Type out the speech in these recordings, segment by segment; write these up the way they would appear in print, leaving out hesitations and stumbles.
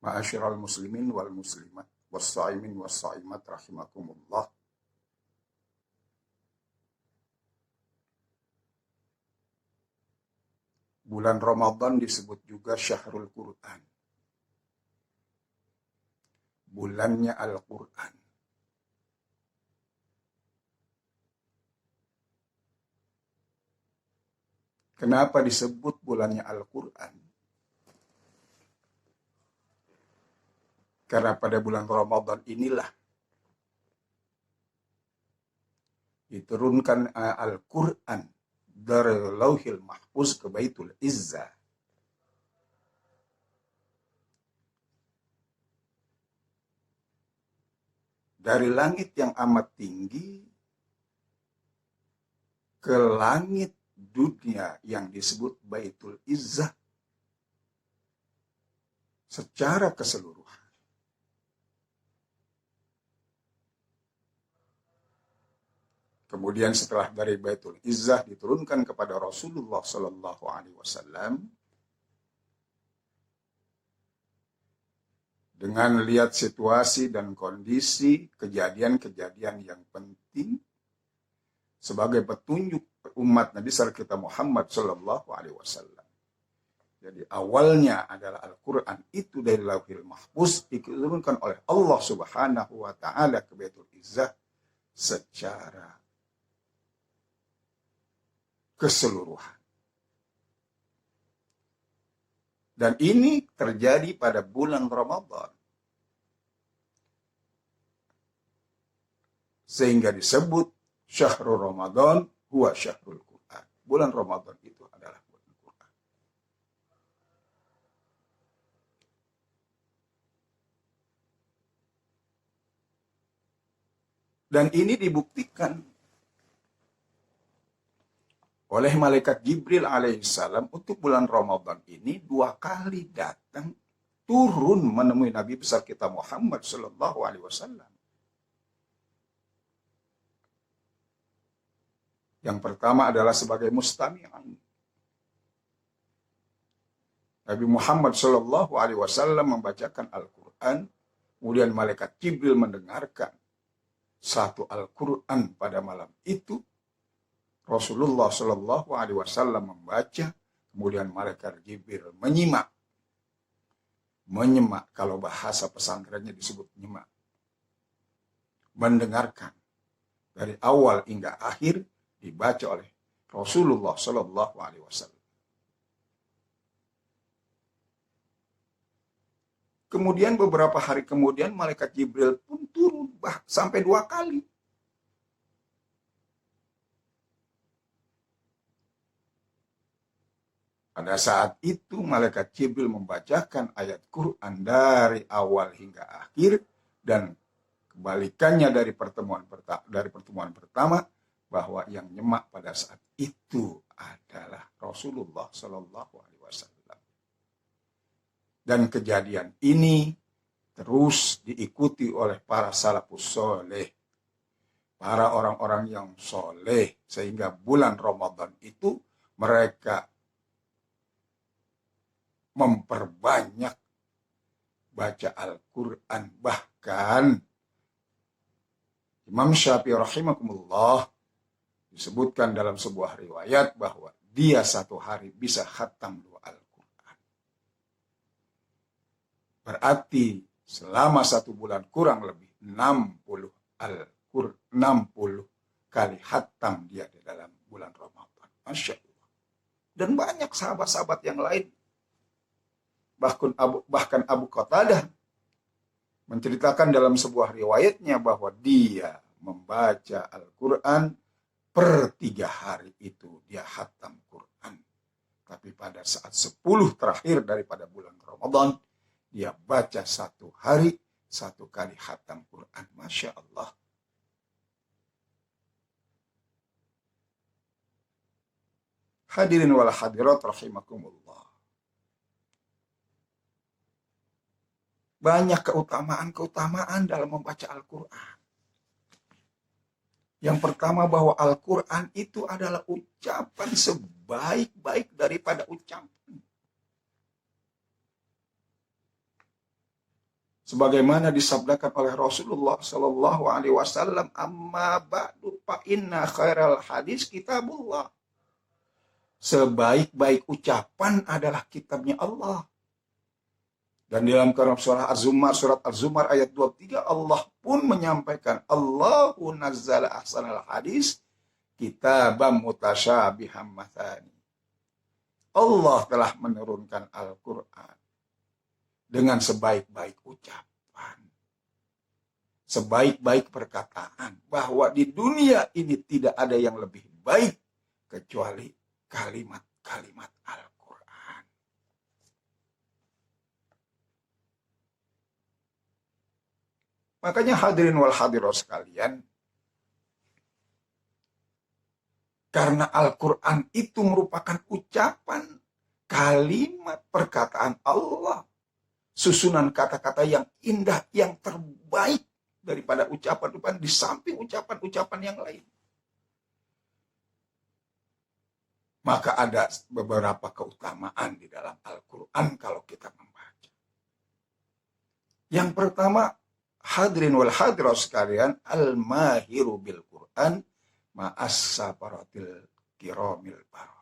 Ma'asyiral muslimin wal muslimat wassaimin wassaimat rahimakumullah. Bulan Ramadan disebut juga Syahrul Quran. Bulannya Al-Quran. Kenapa disebut bulannya Al-Quran? Karena pada bulan Ramadan inilah diturunkan Al-Quran dari Lauhil Mahfuz ke Baitul Izzah. Dari langit yang amat tinggi ke langit dunia yang disebut Baitul Izzah secara keseluruhan. Kemudian setelah dari Baitul Izzah diturunkan kepada Rasulullah Sallallahu Alaihi Wasallam dengan lihat situasi dan kondisi kejadian-kejadian yang penting sebagai petunjuk umat Nabi kita Muhammad Sallallahu Alaihi Wasallam. Jadi awalnya adalah Al-Quran itu dari Lauhil Mahfuz diturunkan oleh Allah Subhanahu Wa Taala ke Baitul Izzah secara keseluruhan. Dan ini terjadi pada bulan Ramadan. Sehingga disebut Syahrul Ramadan huwa Syahrul Quran. Bulan Ramadan itu adalah bulan Quran. Dan ini dibuktikan oleh malaikat Jibril alaihissalam untuk bulan Ramadan ini 2 kali datang turun menemui Nabi besar kita Muhammad Sallallahu Alaihi Wasallam. Yang pertama adalah sebagai mustami'an. Nabi Muhammad Sallallahu Alaihi Wasallam membacakan Al-Quran, kemudian malaikat Jibril mendengarkan satu Al-Quran pada malam itu. Rasulullah Shallallahu Alaihi Wasallam membaca, kemudian malaikat Jibril menyimak. Kalau bahasa pesantrennya disebut nyimak. Mendengarkan dari awal hingga akhir dibaca oleh Rasulullah Shallallahu Alaihi Wasallam. Kemudian beberapa hari kemudian malaikat Jibril pun turun sampai 2 kali. Pada saat itu malaikat Jibril membacakan ayat Quran dari awal hingga akhir dan kebalikannya dari pertemuan pertama bahwa yang nyemak pada saat itu adalah Rasulullah Shallallahu Alaihi Wasallam. Dan kejadian ini terus diikuti oleh para salafus soleh, para orang-orang yang soleh, sehingga bulan Ramadan itu mereka memperbanyak baca Al-Quran. Bahkan Imam Syafi'i rahimahumullah disebutkan dalam sebuah riwayat bahwa dia 1 hari bisa khatam 2 Al-Quran. Berarti selama 1 bulan kurang lebih 60 kali khatam dia di dalam bulan Ramadan. Masya Allah. Dan banyak sahabat-sahabat yang lain. Bahkan Abu Qatadah menceritakan dalam sebuah riwayatnya bahwa dia membaca Al-Quran per 3 hari itu dia khatam Quran. Tapi pada saat 10 terakhir daripada bulan Ramadan, dia baca 1 hari 1 kali khatam Quran. Masya Allah. Hadirin wal hadirat rahimakumullah. Banyak keutamaan dalam membaca Al-Quran. Yang pertama bahwa Al-Quran itu adalah ucapan sebaik-baik daripada ucapan. Sebagaimana disabdakan oleh Rasulullah Sallallahu Alaihi Wasallam, amma ba'du fa inna khairal hadis kitabullah. Sebaik-baik ucapan adalah kitabnya Allah. Dan dalam surah Az-Zumar, surat Az-Zumar ayat 23, Allah pun menyampaikan, Allahu nazzala ahsanal hadis kitabam mutasyabiham mathani. Allah telah menurunkan Al-Quran dengan sebaik-baik ucapan, sebaik-baik perkataan, bahwa di dunia ini tidak ada yang lebih baik kecuali kalimat-kalimat Al-Quran. Makanya hadirin wal hadirat sekalian, karena Al-Quran itu merupakan ucapan, kalimat, perkataan Allah, susunan kata-kata yang indah, yang terbaik daripada ucapan-ucapan di samping ucapan-ucapan yang lain. Maka ada beberapa keutamaan di dalam Al-Quran kalau kita membaca. Yang pertama, hadirin wal hadirat sekalian, al-mahiru bil Quran ma'as saparatil kiramil baror.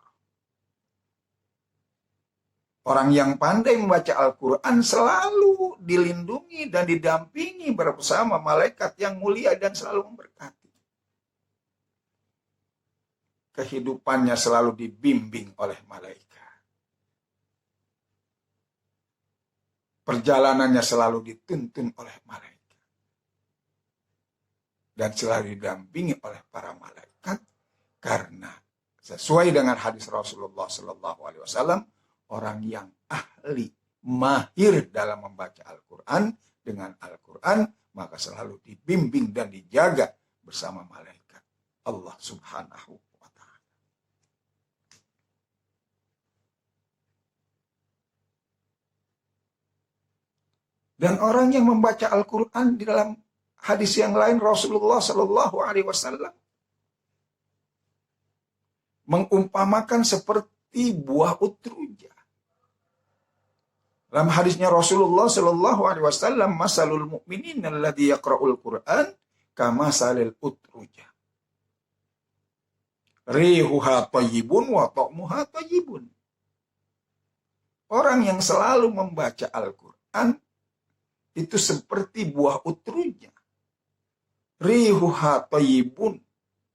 Orang yang pandai membaca Al-Quran selalu dilindungi dan didampingi bersama malaikat yang mulia dan selalu memberkati. Kehidupannya selalu dibimbing oleh malaikat. Perjalanannya selalu dituntun oleh malaikat. Dan selalu didampingi oleh para malaikat. Karena sesuai dengan hadis Rasulullah SAW, orang yang ahli, mahir dalam membaca Al-Quran, dengan Al-Quran, maka selalu dibimbing dan dijaga bersama malaikat Allah Subhanahu wa Ta'ala. Dan orang yang membaca Al-Quran di dalam hadis yang lain, Rasulullah SAW mengumpamakan seperti buah utruja. Dalam hadisnya Rasulullah SAW, masalul mu'minin alladhi yaqra'ul Qur'an kamasalil utruja. Rihuha tayyibun wa ta'muha tayyibun. Orang yang selalu membaca Al-Quran itu seperti buah utruja. Rihuha tayyibun.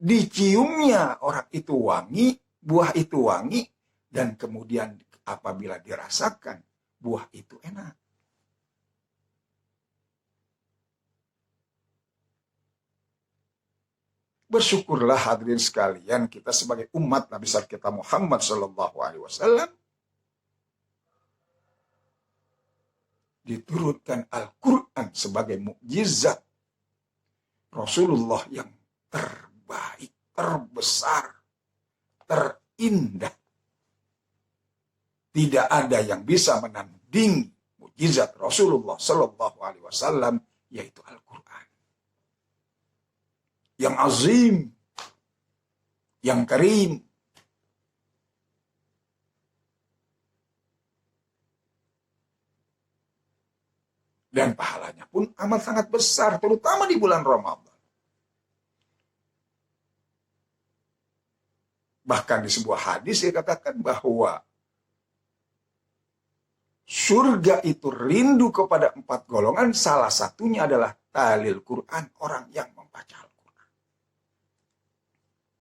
Diciumnya orang itu wangi, buah itu wangi, dan kemudian apabila dirasakan, buah itu enak. Bersyukurlah hadirin sekalian, kita sebagai umat Nabi besar kita Muhammad SAW diturunkan Al-Quran sebagai mukjizat Rasulullah yang terbaik, terbesar, terindah. Tidak ada yang bisa menandingi mukjizat Rasulullah SAW, yaitu Al-Quran. Yang azim, yang karim. Dan pahalanya pun amat sangat besar, terutama di bulan Ramadan. Bahkan di sebuah hadis dikatakan bahwa surga itu rindu kepada 4 golongan, salah satunya adalah talil Quran, orang yang membaca Al-Quran.